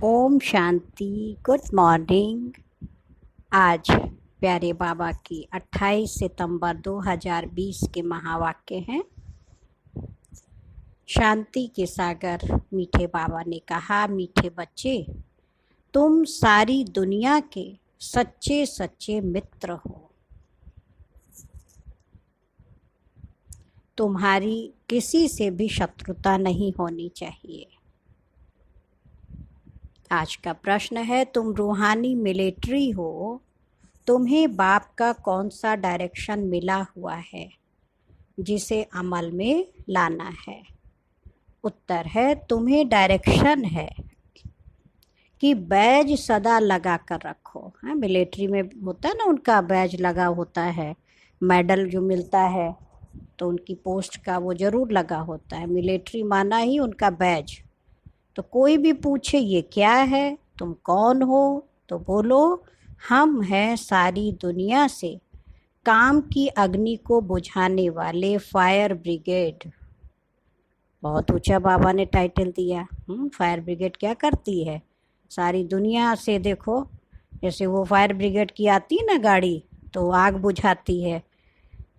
Om Shanti. Good morning. आज प्यारे बाबा की 28 सितंबर 2020 के महावाक्य हैं। शांति के सागर मीठे बाबा ने कहा, मीठे बच्चे, तुम सारी दुनिया के सच्चे सच्चे मित्र हो। तुम्हारी किसी से भी शत्रुता नहीं होनी चाहिए। आज का प्रश्न है, तुम रूहानी मिलिट्री हो, तुम्हें बाप का कौन सा डायरेक्शन मिला हुआ है जिसे अमल में लाना है? उत्तर है, तुम्हें डायरेक्शन है कि बैज सदा लगा कर रखो। हाँ, मिलिट्री में होता है ना, उनका बैज लगा होता है, मेडल जो मिलता है तो उनकी पोस्ट का वो जरूर लगा होता है। मिलिट्री माना ही उनका बैज। तो कोई भी पूछे ये क्या है, तुम कौन हो, तो बोलो हम हैं सारी दुनिया से काम की अग्नि को बुझाने वाले फायर ब्रिगेड। बहुत ऊंचा बाबा ने टाइटल दिया। फायर ब्रिगेड क्या करती है? सारी दुनिया से, देखो जैसे वो फायर ब्रिगेड की आती है ना गाड़ी, तो आग बुझाती है।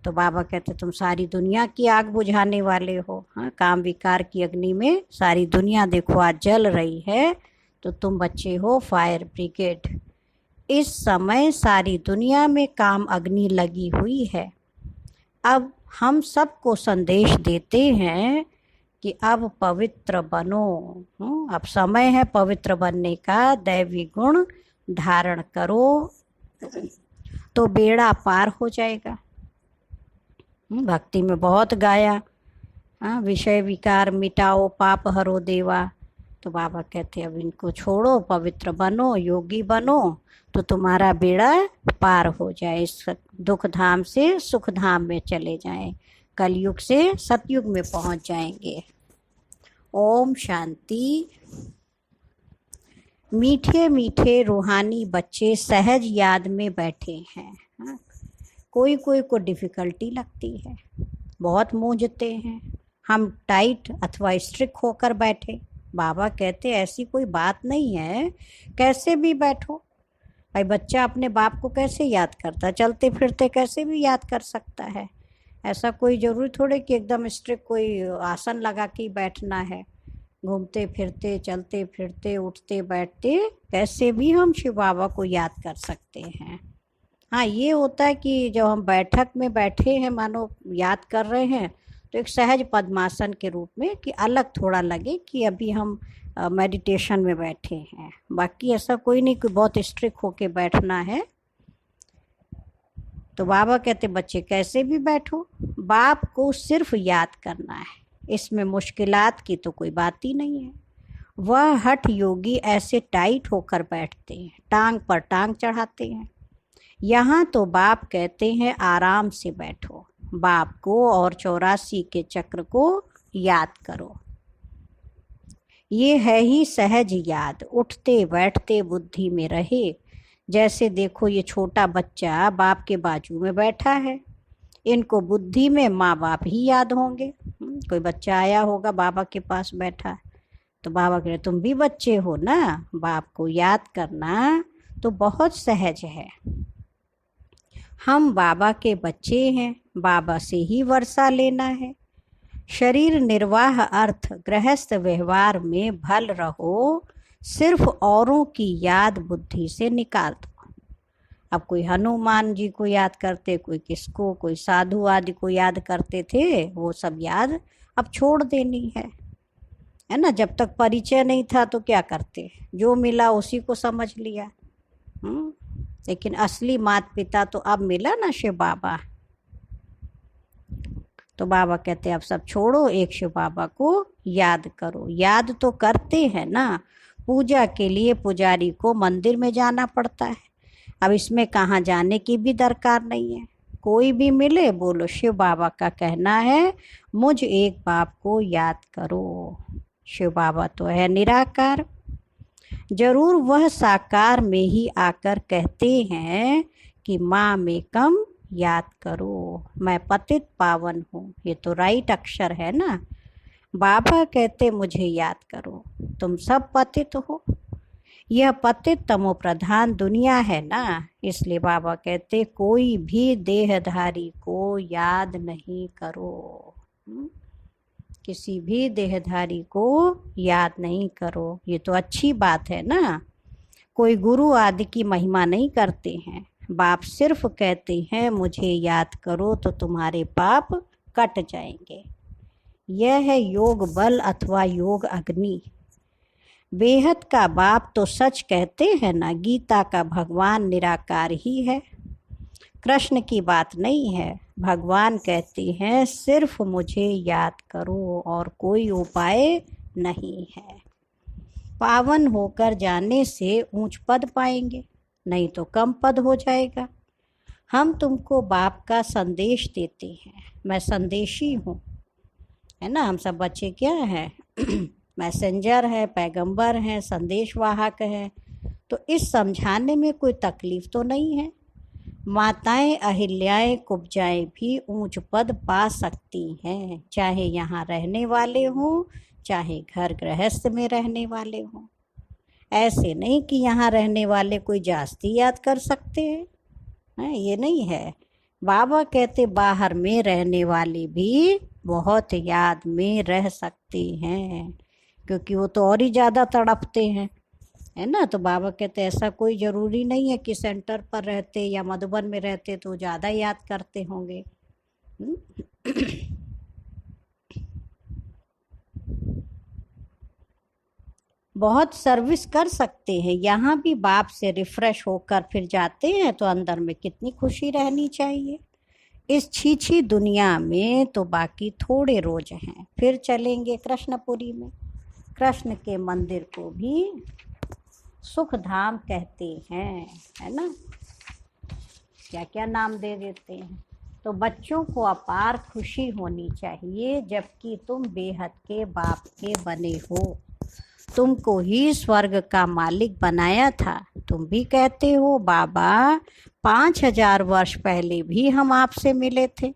तो बाबा कहते तुम सारी दुनिया की आग बुझाने वाले हो। हाँ, काम विकार की अग्नि में सारी दुनिया देखो आज जल रही है, तो तुम बच्चे हो फायर ब्रिगेड। इस समय सारी दुनिया में काम अग्नि लगी हुई है। अब हम सबको संदेश देते हैं कि अब पवित्र बनो। अब समय है पवित्र बनने का। दैवी गुण धारण करो तो बेड़ा पार हो जाएगा। भक्ति में बहुत गाया, हाँ, विषय विकार मिटाओ पाप हरो देवा। तो बाबा कहते अब इनको छोड़ो, पवित्र बनो, योगी बनो, तो तुम्हारा बेड़ा पार हो जाए, इस दुख धाम से सुख धाम में चले जाएं, कलयुग से सतयुग में पहुंच जाएंगे। ओम शांति। मीठे मीठे रूहानी बच्चे सहज याद में बैठे हैं। हाँ, कोई कोई को डिफ़िकल्टी लगती है, बहुत मूंझते हैं, हम टाइट अथवा स्ट्रिक्ट होकर बैठे। बाबा कहते ऐसी कोई बात नहीं है, कैसे भी बैठो। भाई बच्चा अपने बाप को कैसे याद करता, चलते फिरते कैसे भी याद कर सकता है। ऐसा कोई ज़रूरी थोड़े कि एकदम स्ट्रिक्ट कोई आसन लगा के बैठना है। घूमते फिरते, चलते फिरते, उठते बैठते कैसे भी हम शिव बाबा को याद कर सकते हैं। हाँ, ये होता है कि जब हम बैठक में बैठे हैं, मानो याद कर रहे हैं, तो एक सहज पद्मासन के रूप में, कि अलग थोड़ा लगे कि अभी हम मेडिटेशन में बैठे हैं। बाकी ऐसा कोई नहीं कि बहुत स्ट्रिक्ट होके बैठना है। तो बाबा कहते बच्चे कैसे भी बैठो, बाप को सिर्फ याद करना है, इसमें मुश्किलात की तो कोई बात ही नहीं है। वह हठ योगी ऐसे टाइट होकर बैठते हैं, टांग पर टांग चढ़ाते हैं। यहाँ तो बाप कहते हैं आराम से बैठो, बाप को और 84 के चक्र को याद करो। ये है ही सहज याद, उठते बैठते बुद्धि में रहे। जैसे देखो ये छोटा बच्चा बाप के बाजू में बैठा है, इनको बुद्धि में माँ बाप ही याद होंगे। कोई बच्चा आया होगा बाबा के पास बैठा, तो बाबा कह रहे तुम भी बच्चे हो ना, बाप को याद करना तो बहुत सहज है। हम बाबा के बच्चे हैं, बाबा से ही वर्षा लेना है। शरीर निर्वाह अर्थ गृहस्थ व्यवहार में भल रहो, सिर्फ औरों की याद बुद्धि से निकाल दो। अब कोई हनुमान जी को याद करते, कोई किसको, कोई साधु आदि को याद करते थे, वो सब याद अब छोड़ देनी है ना। जब तक परिचय नहीं था तो क्या करते, जो मिला उसी को समझ लिया। लेकिन असली माता पिता तो अब मिला ना, शिव बाबा। तो बाबा कहते अब सब छोड़ो, एक शिव बाबा को याद करो। याद तो करते हैं ना, पूजा के लिए पुजारी को मंदिर में जाना पड़ता है। अब इसमें कहाँ जाने की भी दरकार नहीं है। कोई भी मिले बोलो शिव बाबा का कहना है, मुझ एक बाप को याद करो। शिव बाबा तो है निराकार, जरूर वह साकार में ही आकर कहते हैं कि माँ में कम याद करो, मैं पतित पावन हूँ। ये तो राइट अक्षर है ना। बाबा कहते मुझे याद करो, तुम सब पतित हो, यह पतित तमो प्रधान दुनिया है ना, इसलिए बाबा कहते कोई भी देहधारी को याद नहीं करो। किसी भी देहधारी को याद नहीं करो। ये तो अच्छी बात है ना। कोई गुरु आदि की महिमा नहीं करते हैं। बाप सिर्फ कहते हैं मुझे याद करो तो तुम्हारे पाप कट जाएंगे। यह है योग बल अथवा योग अग्नि। बेहद का बाप तो सच कहते हैं ना, गीता का भगवान निराकार ही है। कृष्ण की बात नहीं है। भगवान कहते हैं सिर्फ मुझे याद करो और कोई उपाय नहीं है। पावन होकर जाने से ऊंच पद पाएंगे, नहीं तो कम पद हो जाएगा। हम तुमको बाप का संदेश देते हैं। मैं संदेशी हूँ, है ना। हम सब बच्चे क्या हैं मैसेंजर है, पैगंबर हैं, संदेश वाहक है। तो इस समझाने में कोई तकलीफ तो नहीं है। माताएं अहिल्याएं कुब्जाएं भी ऊंच पद पा सकती हैं, चाहे यहाँ रहने वाले हों चाहे घर गृहस्थ में रहने वाले हों। ऐसे नहीं कि यहाँ रहने वाले कोई जास्ती याद कर सकते हैं, ये नहीं है। बाबा कहते बाहर में रहने वाले भी बहुत याद में रह सकते हैं, क्योंकि वो तो और ही ज़्यादा तड़पते हैं, है ना। तो बाबा कहते ऐसा कोई ज़रूरी नहीं है कि सेंटर पर रहते या मधुबन में रहते तो ज़्यादा याद करते होंगे। बहुत सर्विस कर सकते हैं। यहाँ भी बाप से रिफ्रेश होकर फिर जाते हैं तो अंदर में कितनी खुशी रहनी चाहिए। इस छीछी दुनिया में तो बाकी थोड़े रोज हैं, फिर चलेंगे कृष्णपुरी में। कृष्ण के मंदिर को भी सुख धाम कहते हैं, है ना। क्या क्या नाम दे देते हैं। तो बच्चों को अपार खुशी होनी चाहिए, जबकि तुम बेहद के बाप के बने हो। तुमको ही स्वर्ग का मालिक बनाया था। तुम भी कहते हो बाबा 5000 वर्ष पहले भी हम आपसे मिले थे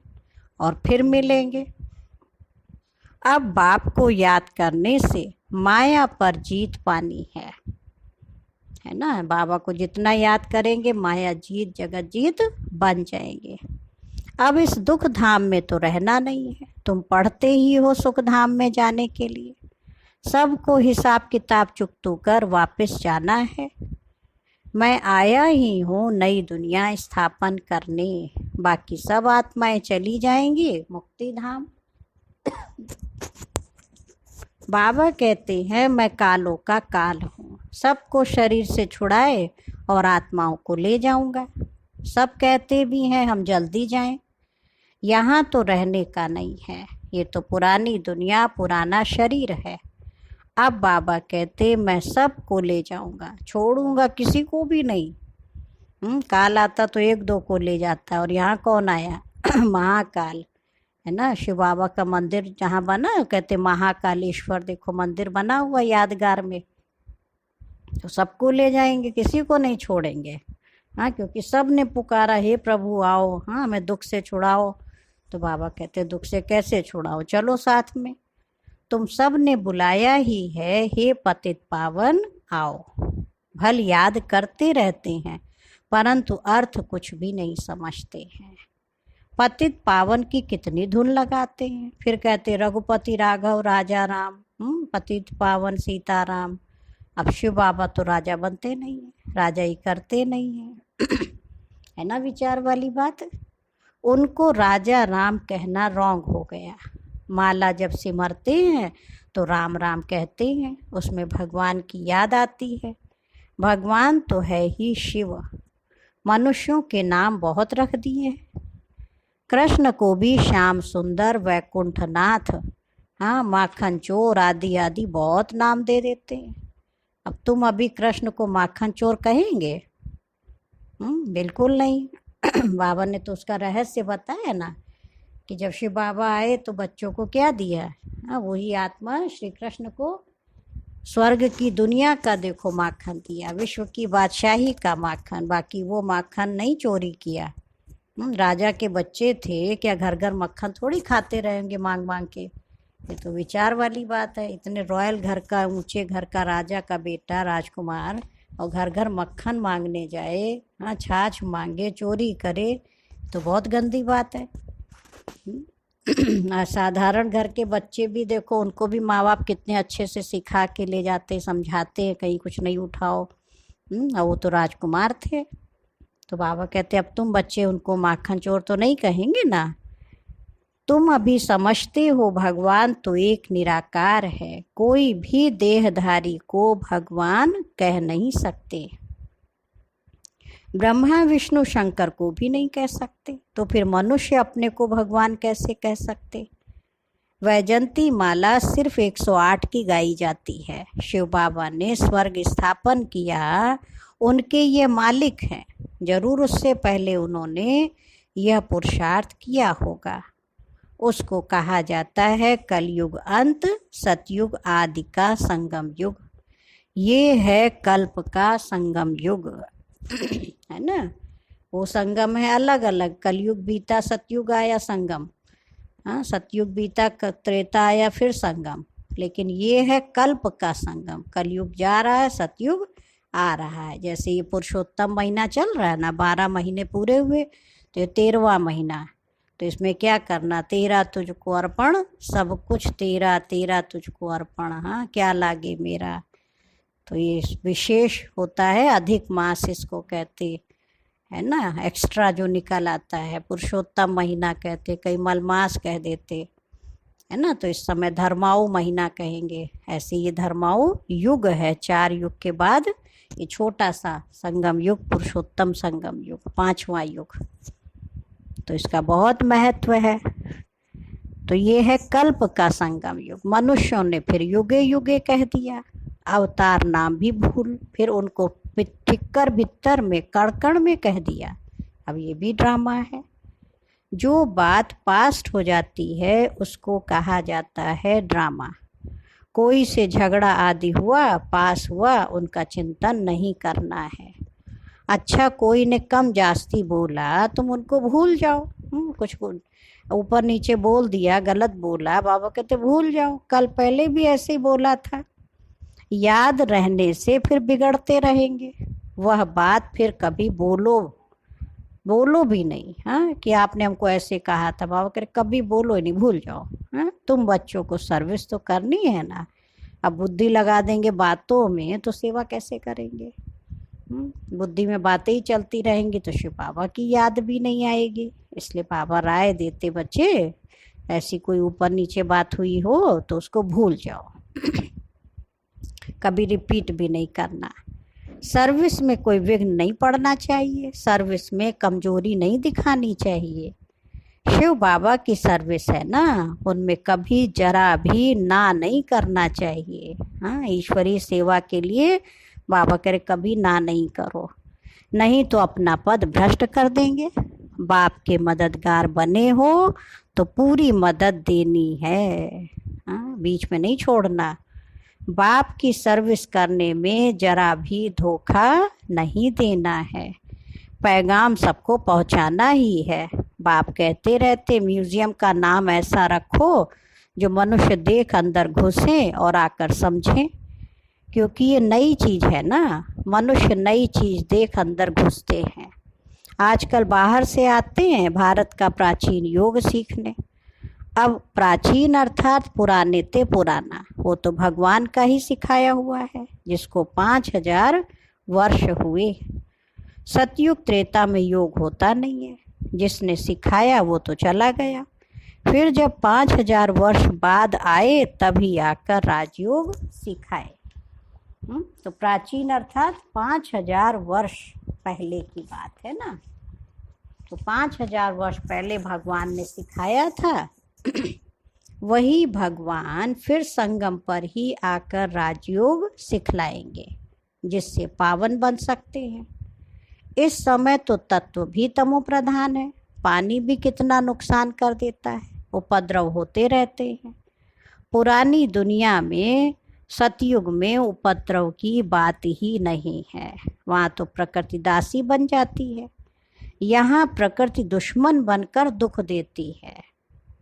और फिर मिलेंगे। अब बाप को याद करने से माया पर जीत पानी है ना। बाबा को जितना याद करेंगे माया जीत जगत जीत बन जाएंगे। अब इस दुख धाम में तो रहना नहीं है। तुम पढ़ते ही हो सुख धाम में जाने के लिए। सबको हिसाब किताब चुकतू कर वापस जाना है। मैं आया ही हूँ नई दुनिया स्थापन करने। बाकी सब आत्माएं चली जाएंगी मुक्ति धाम। बाबा कहते हैं मैं कालों का काल हूँ, सबको शरीर से छुड़ाए और आत्माओं को ले जाऊंगा। सब कहते भी हैं हम जल्दी जाएं। यहाँ तो रहने का नहीं है, ये तो पुरानी दुनिया पुराना शरीर है। अब बाबा कहते मैं सबको ले जाऊंगा, छोड़ूंगा किसी को भी नहीं। काल आता तो एक दो को ले जाता, और यहाँ कौन आया महाकाल, है ना। शिव बाबा का मंदिर जहाँ बना कहते महाकालेश्वर, देखो मंदिर बना हुआ यादगार में। तो सबको ले जाएंगे, किसी को नहीं छोड़ेंगे। हाँ, क्योंकि सब ने पुकारा हे प्रभु आओ, हाँ हमें दुख से छुड़ाओ। तो बाबा कहते दुख से कैसे छुड़ाओ, चलो साथ में। तुम सब ने बुलाया ही है, हे पतित पावन आओ। भल याद करते रहते हैं परंतु अर्थ कुछ भी नहीं समझते हैं। पतित पावन की कितनी धुन लगाते हैं, फिर कहते रघुपति राघव राजा राम, पतित पावन सीताराम। अब शिव बाबा तो राजा बनते नहीं है, राजा ही करते नहीं है है ना, विचार वाली बात। उनको राजा राम कहना रॉन्ग हो गया। माला जब सिमरते हैं तो राम राम कहते हैं, उसमें भगवान की याद आती है। भगवान तो है ही शिव, मनुष्यों के नाम बहुत रख दिए। कृष्ण को भी श्याम सुंदर वैकुंठनाथ, हाँ माखन चोर आदि आदि बहुत नाम दे देते हैं। अब तुम अभी कृष्ण को माखन चोर कहेंगे? बिल्कुल नहीं बाबा ने तो उसका रहस्य बताया ना, कि जब शिव बाबा आए तो बच्चों को क्या दिया, वही आत्मा श्री कृष्ण को स्वर्ग की दुनिया का देखो माखन दिया, विश्व की बादशाही का माखन। बाकी वो माखन नहीं चोरी किया। राजा के बच्चे थे, क्या घर घर मक्खन थोड़ी खाते रहेंगे मांग मांग के। ये तो विचार वाली बात है। इतने रॉयल घर का, ऊंचे घर का राजा का बेटा राजकुमार और घर घर मक्खन मांगने जाए, हाँ, छाछ मांगे, चोरी करे, तो बहुत गंदी बात है। साधारण घर के बच्चे भी देखो, उनको भी माँ बाप कितने अच्छे से सिखा के ले जाते, समझाते हैं, कहीं कुछ नहीं उठाओ। और वो तो राजकुमार थे, तो बाबा कहते अब तुम बच्चे उनको माखन चोर तो नहीं कहेंगे ना। तुम अभी समझते हो भगवान तो एक निराकार है, कोई भी देहधारी को भगवान कह नहीं सकते। ब्रह्मा विष्णु शंकर को भी नहीं कह सकते, तो फिर मनुष्य अपने को भगवान कैसे कह सकते। वैजंती माला सिर्फ 108 की गाई जाती है। शिव बाबा ने स्वर्ग स्थापन किया, उनके ये मालिक हैं, जरूर उससे पहले उन्होंने यह पुरुषार्थ किया होगा। उसको कहा जाता है कलयुग अंत, सतयुग आदि का संगम युग। ये है कल्प का संगम युग, है ना। वो संगम है अलग अलग, कलयुग बीता, सतयुग आया, संगम, हाँ, सतयुग बीता, त्रेता आया, फिर संगम। लेकिन ये है कल्प का संगम, कलयुग जा रहा है, सतयुग आ रहा है। जैसे ये पुरुषोत्तम महीना चल रहा है ना, 12 महीने पूरे हुए, तो ये 13वां महीना। तो इसमें क्या करना, तेरा तुझको अर्पण, सब कुछ तेरा, तेरा तुझको अर्पण, हाँ, क्या लागे मेरा। तो ये विशेष होता है, अधिक मास इसको कहते है ना, एक्स्ट्रा जो निकल आता है, पुरुषोत्तम महीना कहते, कई मलमास कह देते, है ना। तो इस समय धर्माऊ महीना कहेंगे। ऐसे ये धर्माऊ युग है, 4 युग के बाद ये छोटा सा संगम युग, पुरुषोत्तम संगम युग, 5वां युग। तो इसका बहुत महत्व है। तो ये है कल्प का संगम युग। मनुष्यों ने फिर युगे युगे कह दिया, अवतार नाम भी भूल, फिर उनको ठिक्कर भित्तर में कड़कड़ में कह दिया। अब ये भी ड्रामा है। जो बात पास्ट हो जाती है उसको कहा जाता है ड्रामा। कोई से झगड़ा आदि हुआ, पास हुआ, उनका चिंतन नहीं करना है। अच्छा, कोई ने कम जास्ती बोला, तुम उनको भूल जाओ। कुछ ऊपर नीचे बोल दिया, गलत बोला, बाबा कहते भूल जाओ, कल पहले भी ऐसे ही बोला था। याद रहने से फिर बिगड़ते रहेंगे, वह बात फिर कभी बोलो भी नहीं, हाँ, कि आपने हमको ऐसे कहा था। बाबा कह रहे कभी बोलो ही नहीं, भूल जाओ। हाँ, तुम बच्चों को सर्विस तो करनी है ना। अब बुद्धि लगा देंगे बातों में तो सेवा कैसे करेंगे। बुद्धि में बातें ही चलती रहेंगी तो शिव बाबा की याद भी नहीं आएगी। इसलिए बाबा राय देते, बच्चे ऐसी कोई ऊपर नीचे बात हुई हो तो उसको भूल जाओ, कभी रिपीट भी नहीं करना। सर्विस में कोई विघ्न नहीं पड़ना चाहिए, सर्विस में कमजोरी नहीं दिखानी चाहिए। शिव बाबा की सर्विस है ना, उनमें कभी जरा भी ना नहीं करना चाहिए। हाँ, ईश्वरीय सेवा के लिए बाबा करे कभी ना नहीं करो, नहीं तो अपना पद भ्रष्ट कर देंगे। बाप के मददगार बने हो तो पूरी मदद देनी है, हाँ, बीच में नहीं छोड़ना। बाप की सर्विस करने में जरा भी धोखा नहीं देना है, पैगाम सबको पहुंचाना ही है। बाप कहते रहते म्यूजियम का नाम ऐसा रखो जो मनुष्य देख अंदर घुसे और आकर समझे, क्योंकि ये नई चीज़ है ना, मनुष्य नई चीज़ देख अंदर घुसते हैं। आजकल बाहर से आते हैं भारत का प्राचीन योग सीखने। अब प्राचीन अर्थात पुराने ते पुराना, वो तो भगवान का ही सिखाया हुआ है, जिसको 5000 वर्ष हुए। सतयुग त्रेता में योग होता नहीं है, जिसने सिखाया वो तो चला गया। फिर जब 5000 वर्ष बाद आए तभी आकर राजयोग सिखाए। तो प्राचीन अर्थात 5000 वर्ष पहले की बात है ना। तो 5000 वर्ष पहले भगवान ने सिखाया था, वही भगवान फिर संगम पर ही आकर राजयोग सिखलाएंगे, जिससे पावन बन सकते हैं। इस समय तो तत्व भी तमो प्रधान है, पानी भी कितना नुकसान कर देता है, उपद्रव होते रहते हैं। पुरानी दुनिया में सतयुग में उपद्रव की बात ही नहीं है, वहाँ तो प्रकृति दासी बन जाती है। यहाँ प्रकृति दुश्मन बनकर दुख देती है।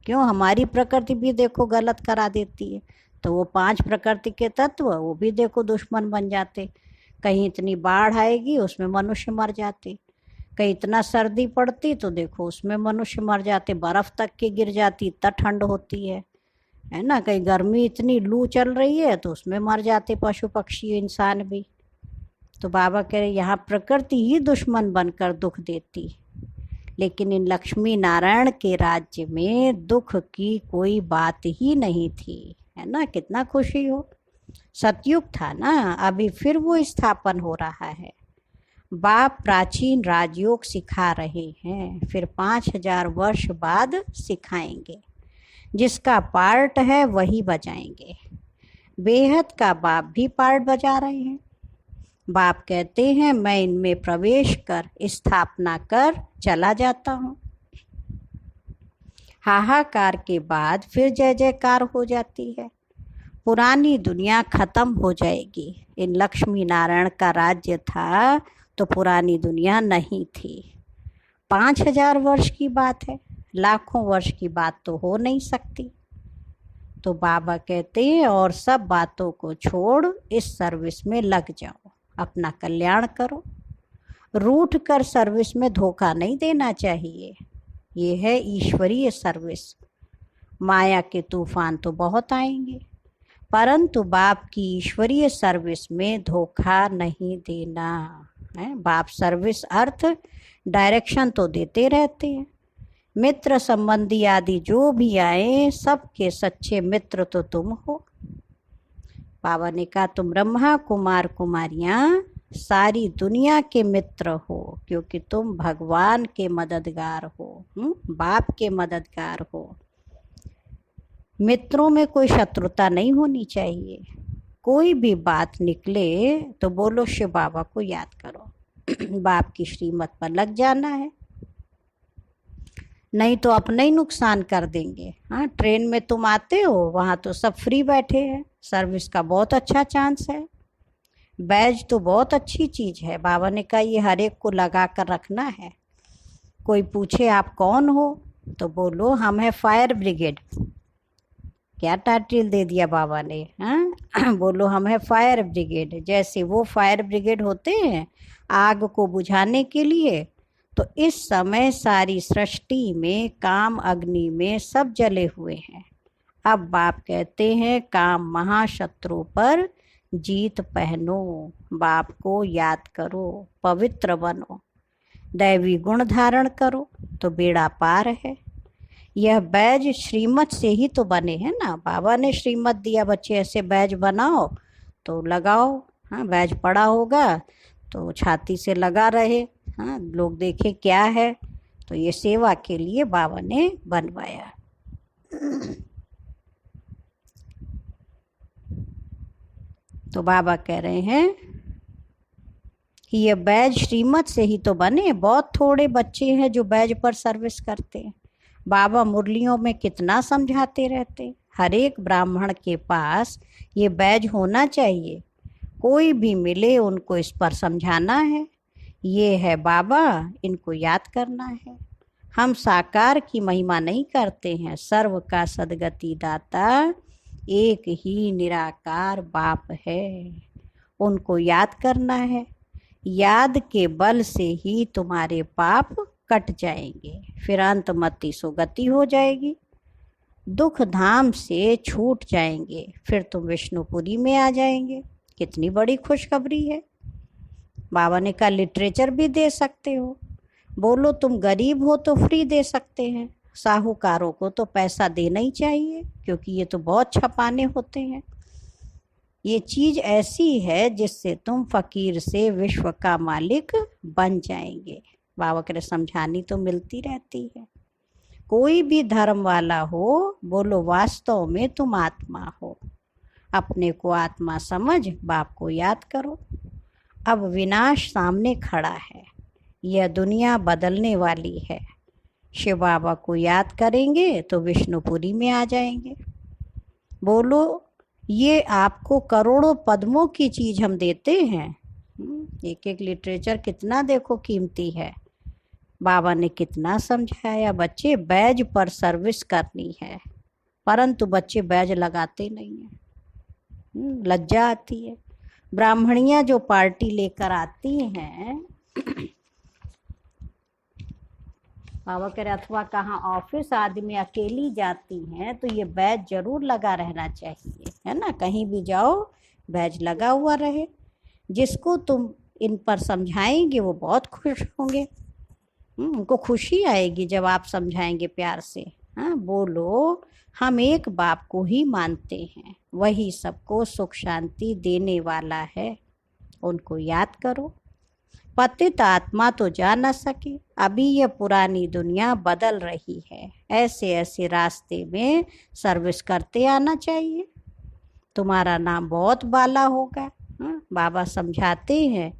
क्यों, हमारी प्रकृति भी देखो गलत करा देती है, तो वो 5 प्रकृति के तत्व वो भी देखो दुश्मन बन जाते। कहीं इतनी बाढ़ आएगी उसमें मनुष्य मर जाते, कहीं इतना सर्दी पड़ती तो देखो उसमें मनुष्य मर जाते, बर्फ तक के गिर जाती, इतना ठंड होती है ना। कहीं गर्मी इतनी लू चल रही है तो उसमें मर जाते पशु पक्षी इंसान भी। तो बाबा कह रहे यहाँ प्रकृति ही दुश्मन बनकर दुख देती, लेकिन इन लक्ष्मी नारायण के राज्य में दुख की कोई बात ही नहीं थी, है ना। कितना खुशी हो, सतयुग था ना, अभी फिर वो स्थापन हो रहा है। बाप प्राचीन राजयोग सिखा रहे हैं, फिर 5000 वर्ष बाद सिखाएंगे। जिसका पार्ट है वही बजाएंगे। बेहद का बाप भी पार्ट बजा रहे हैं। बाप कहते हैं मैं इनमें प्रवेश कर स्थापना कर चला जाता हूँ। हाहाकार के बाद फिर जय जयकार हो जाती है। पुरानी दुनिया खत्म हो जाएगी। इन लक्ष्मी नारायण का राज्य था तो पुरानी दुनिया नहीं थी। 5000 वर्ष की बात है, लाखों वर्ष की बात तो हो नहीं सकती। तो बाबा कहते हैं और सब बातों को छोड़ इस सर्विस में लग जाओ, अपना कल्याण करो। रूठ कर सर्विस में धोखा नहीं देना चाहिए। ये है ईश्वरीय सर्विस। माया के तूफान तो बहुत आएंगे, परंतु बाप की ईश्वरीय सर्विस में धोखा नहीं देना है। बाप सर्विस अर्थ डायरेक्शन तो देते रहते हैं। मित्र संबंधी आदि जो भी आए सबके सच्चे मित्र तो तुम हो। बाबा ने कहा तुम ब्रह्मा कुमार कुमारियां सारी दुनिया के मित्र हो, क्योंकि तुम भगवान के मददगार हो, बाप के मददगार हो। मित्रों में कोई शत्रुता नहीं होनी चाहिए। कोई भी बात निकले तो बोलो शिव बाबा को याद करो, बाप की श्रीमत पर लग जाना है, नहीं तो अपना ही नुकसान कर देंगे। हाँ, ट्रेन में तुम आते हो वहाँ तो सब फ्री बैठे हैं, सर्विस का बहुत अच्छा चांस है। बैज तो बहुत अच्छी चीज़ है। बाबा ने कहा ये हर एक को लगा कर रखना है। कोई पूछे आप कौन हो तो बोलो हम है फायर ब्रिगेड। क्या टाइटल दे दिया बाबा ने, हाँ बोलो हम है फायर ब्रिगेड। जैसे वो फायर ब्रिगेड होते हैं आग को बुझाने के लिए, तो इस समय सारी सृष्टि में काम अग्नि में सब जले हुए हैं। अब बाप कहते हैं काम महाशत्रु पर जीत पहनो, बाप को याद करो, पवित्र बनो, दैवी गुण धारण करो तो बेड़ा पार है। यह बैज श्रीमत से ही तो बने हैं ना। बाबा ने श्रीमत दिया बच्चे ऐसे बैज बनाओ तो लगाओ। हाँ, बैज पड़ा होगा तो छाती से लगा रहे, हाँ लोग देखे क्या है। तो ये सेवा के लिए बाबा ने बनवाया। तो बाबा कह रहे हैं कि ये बैज श्रीमत से ही तो बने। बहुत थोड़े बच्चे हैं जो बैज पर सर्विस करते हैं। बाबा मुरलियों में कितना समझाते रहते, हर एक ब्राह्मण के पास ये बैज होना चाहिए। कोई भी मिले उनको इस पर समझाना है, ये है बाबा, इनको याद करना है। हम साकार की महिमा नहीं करते हैं, सर्व का सदगति दाता एक ही निराकार बाप है, उनको याद करना है। याद के बल से ही तुम्हारे पाप कट जाएंगे, फिर अंतमति सुगति हो जाएगी, दुख धाम से छूट जाएंगे, फिर तुम विष्णुपुरी में आ जाएंगे। कितनी बड़ी खुशखबरी है। बाबा ने कहा लिटरेचर भी दे सकते हो, बोलो तुम गरीब हो तो फ्री दे सकते हैं, साहूकारों को तो पैसा देना ही चाहिए क्योंकि ये तो बहुत छपाने होते हैं। ये चीज़ ऐसी है जिससे तुम फकीर से विश्व का मालिक बन जाएंगे। बाबा के समझानी तो मिलती रहती है। कोई भी धर्म वाला हो, बोलो वास्तव में तुम आत्मा हो, अपने को आत्मा समझ बाप को याद करो। अब विनाश सामने खड़ा है, यह दुनिया बदलने वाली है। शिव बाबा को याद करेंगे तो विष्णुपुरी में आ जाएंगे। बोलो ये आपको करोड़ों पद्मों की चीज़ हम देते हैं। एक एक लिटरेचर कितना देखो कीमती है। बाबा ने कितना समझाया, बच्चे बैज पर सर्विस करनी है, परंतु बच्चे बैज लगाते नहीं हैं, लज्जा आती है। ब्राह्मणियां जो पार्टी लेकर आती हैं, बाबा कह रहे, अथवा कहाँ ऑफिस आदमी अकेली जाती हैं तो ये बैज जरूर लगा रहना चाहिए, है ना। कहीं भी जाओ बैज लगा हुआ रहे। जिसको तुम इन पर समझाएंगे वो बहुत खुश होंगे। उनको खुशी आएगी जब आप समझाएंगे प्यार से। हाँ, बोलो हम एक बाप को ही मानते हैं, वही सबको सुख शांति देने वाला है, उनको याद करो। पतित आत्मा तो जा न सके, अभी यह पुरानी दुनिया बदल रही है, ऐसे ऐसे रास्ते में सर्विस करते आना चाहिए, तुम्हारा नाम बहुत बाला होगा। बाबा समझाते हैं,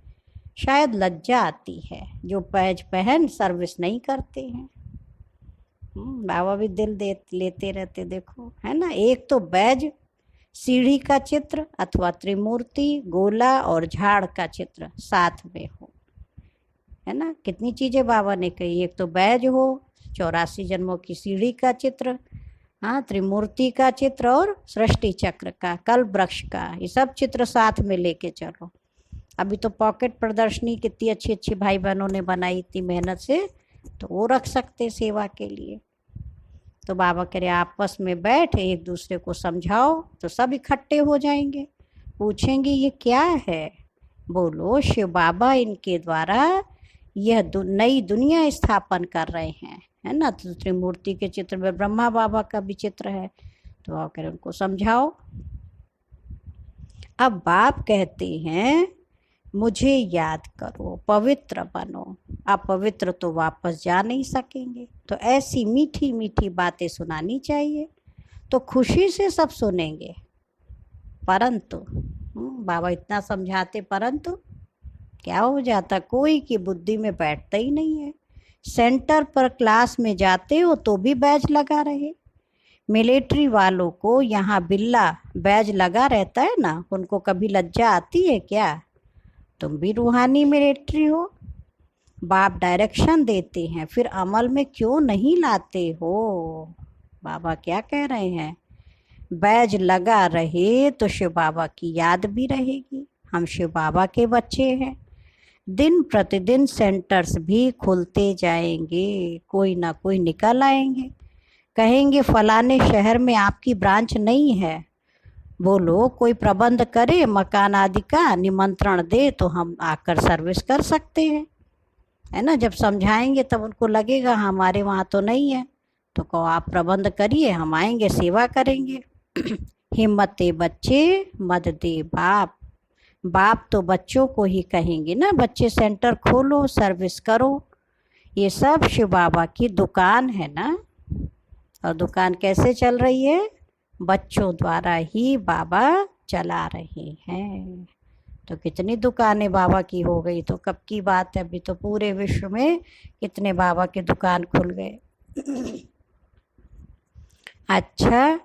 शायद लज्जा आती है जो पैज पहन सर्विस नहीं करते हैं। बाबा भी दिल दे लेते रहते, देखो, है ना। एक तो बैज सीढ़ी का चित्र अथवा त्रिमूर्ति, गोला और झाड़ का चित्र साथ में हो, है ना। कितनी चीजें बाबा ने कही, एक तो बैज हो, 84 जन्मों की सीढ़ी का चित्र, हाँ, त्रिमूर्ति का चित्र और सृष्टि चक्र का, कल्प वृक्ष का, ये सब चित्र साथ में लेके चलो। अभी तो पॉकेट प्रदर्शनी कितनी अच्छी अच्छी भाई बहनों ने बनाई इतनी मेहनत से, तो वो रख सकते सेवा के लिए। तो बाबा कह रहे आपस में बैठ एक दूसरे को समझाओ तो सब इकट्ठे हो जाएंगे। पूछेंगे ये क्या है, बोलो शिव बाबा इनके द्वारा यह नई दुनिया स्थापन कर रहे हैं, है ना। तो त्रिमूर्ति के चित्र में ब्रह्मा बाबा का भी चित्र है, तो आकर उनको समझाओ। अब बाप कहते हैं मुझे याद करो, पवित्र बनो। अपवित्र तो वापस जा नहीं सकेंगे, तो ऐसी मीठी मीठी बातें सुनानी चाहिए, तो खुशी से सब सुनेंगे। परंतु बाबा इतना समझाते, परंतु क्या हो जाता, कोई की बुद्धि में बैठता ही नहीं है। सेंटर पर क्लास में जाते हो तो भी बैज लगा रहे। मिलिट्री वालों को यहाँ बिल्ला बैज लगा रहता है ना, उनको कभी लज्जा आती है क्या? तुम भी रूहानी मिलिट्री हो, बाप डायरेक्शन देते हैं, फिर अमल में क्यों नहीं लाते हो? बाबा क्या कह रहे हैं, बैज लगा रहे तो शिव बाबा की याद भी रहेगी, हम शिव बाबा के बच्चे हैं। दिन प्रतिदिन सेंटर्स भी खुलते जाएंगे, कोई ना कोई निकल आएंगे, कहेंगे फलाने शहर में आपकी ब्रांच नहीं है, बोलो कोई प्रबंध करे मकान आदि का, निमंत्रण दे तो हम आकर सर्विस कर सकते हैं, है ना। जब समझाएंगे तब उनको लगेगा हमारे वहाँ तो नहीं है, तो कहो आप प्रबंध करिए, हम आएंगे सेवा करेंगे। हिम्मते बच्चे मत दे बाप, बाप तो बच्चों को ही कहेंगे ना, बच्चे सेंटर खोलो सर्विस करो। ये सब शिव बाबा की दुकान है ना, और दुकान कैसे चल रही है, बच्चों द्वारा ही बाबा चला रहे हैं। तो कितनी दुकानें बाबा की हो गई, तो कब की बात है, अभी तो पूरे विश्व में कितने बाबा की दुकान खुल गए। अच्छा,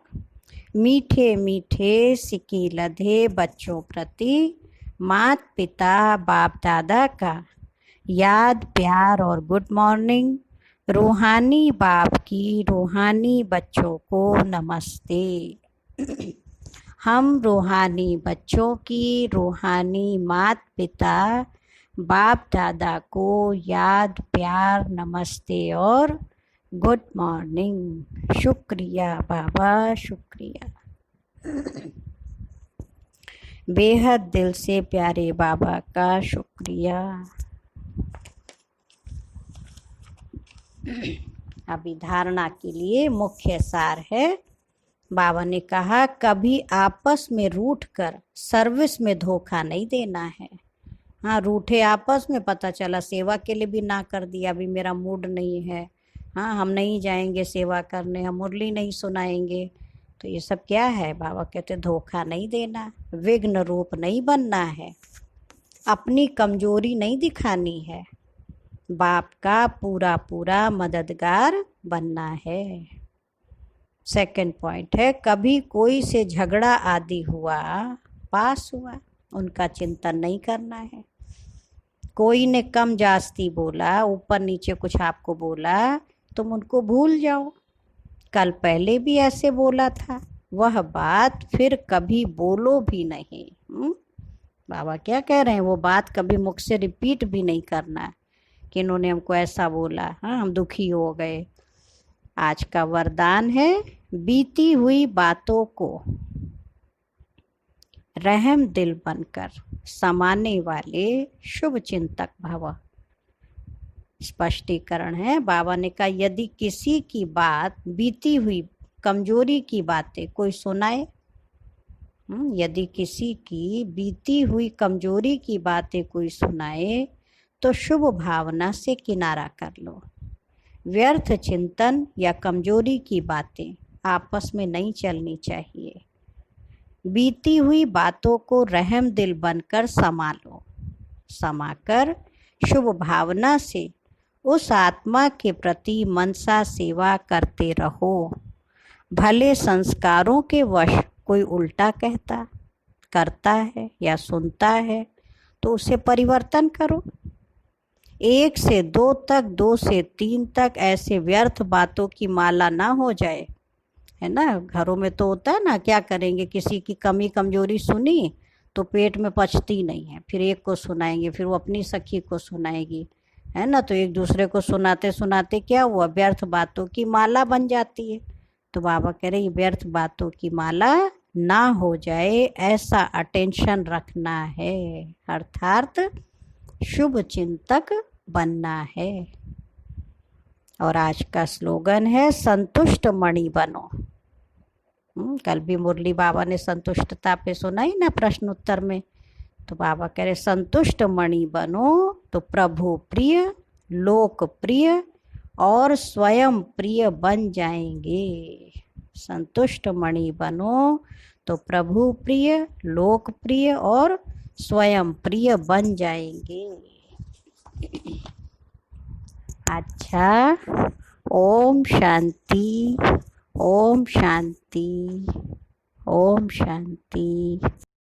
मीठे मीठे सिकी लधे बच्चों प्रति माता पिता बाप दादा का याद प्यार और गुड मॉर्निंग। रूहानी बाप की रूहानी बच्चों को नमस्ते। हम रूहानी बच्चों की रूहानी माता पिता बाप दादा को याद प्यार नमस्ते और गुड मॉर्निंग। शुक्रिया बाबा, शुक्रिया। बेहद दिल से प्यारे बाबा का शुक्रिया। अभी धारणा के लिए मुख्य सार है, बाबा ने कहा कभी आपस में रूठ कर सर्विस में धोखा नहीं देना है। हाँ, रूठे आपस में, पता चला सेवा के लिए भी ना कर दिया, अभी मेरा मूड नहीं है, हाँ हम नहीं जाएंगे सेवा करने, हम मुरली नहीं सुनाएंगे, तो ये सब क्या है? बाबा कहते धोखा नहीं देना, विघ्न रूप नहीं बनना है, अपनी कमजोरी नहीं दिखानी है, बाप का पूरा पूरा मददगार बनना है। सेकंड पॉइंट है, कभी कोई से झगड़ा आदि हुआ, पास हुआ, उनका चिंतन नहीं करना है। कोई ने कम जास्ती बोला, ऊपर नीचे कुछ आपको बोला, तुम उनको भूल जाओ, कल पहले भी ऐसे बोला था, वह बात फिर कभी बोलो भी नहीं। बाबा क्या कह रहे हैं, वो बात कभी मुख से रिपीट भी नहीं करना है कि इन्होंने हमको ऐसा बोला, हाँ हम दुखी हो गए। आज का वरदान है, बीती हुई बातों को रहम दिल बनकर समाने वाले शुभ चिंतक भव। स्पष्टीकरण है, बाबा ने कहा यदि किसी की बात बीती हुई कमजोरी की बातें कोई सुनाए, यदि किसी की बीती हुई कमजोरी की बातें कोई सुनाए तो शुभ भावना से किनारा कर लो। व्यर्थ चिंतन या कमजोरी की बातें आपस में नहीं चलनी चाहिए। बीती हुई बातों को रहम दिल बनकर संभालो, समाकर शुभ भावना से उस आत्मा के प्रति मनसा सेवा करते रहो। भले संस्कारों के वश कोई उल्टा कहता करता है या सुनता है तो उसे परिवर्तन करो। 1 से 2 तक, 2 से 3 तक ऐसे व्यर्थ बातों की माला ना हो जाए, है ना। घरों में तो होता है ना, क्या करेंगे, किसी की कमी कमजोरी सुनी तो पेट में पचती नहीं है, फिर एक को सुनाएंगे, फिर वो अपनी सखी को सुनाएगी, है ना। तो एक दूसरे को सुनाते सुनाते क्या हुआ, व्यर्थ बातों की माला बन जाती है। तो बाबा कह रहे व्यर्थ बातों की माला ना हो जाए, ऐसा अटेंशन रखना है, अर्थात शुभ चिंतक बनना है। और आज का स्लोगन है, संतुष्ट मणि बनो। कल भी मुरली बाबा ने संतुष्टता पे सुनाई ना प्रश्न उत्तर में। तो बाबा कह रहे संतुष्ट मणि बनो तो प्रभु प्रिय, लोक प्रिय और स्वयं प्रिय बन जाएंगे। संतुष्ट मणि बनो तो प्रभु प्रिय, लोक प्रिय और स्वयं प्रिय बन जाएंगे। अच्छा, ओम शांति, ओम शांति, ओम शांति।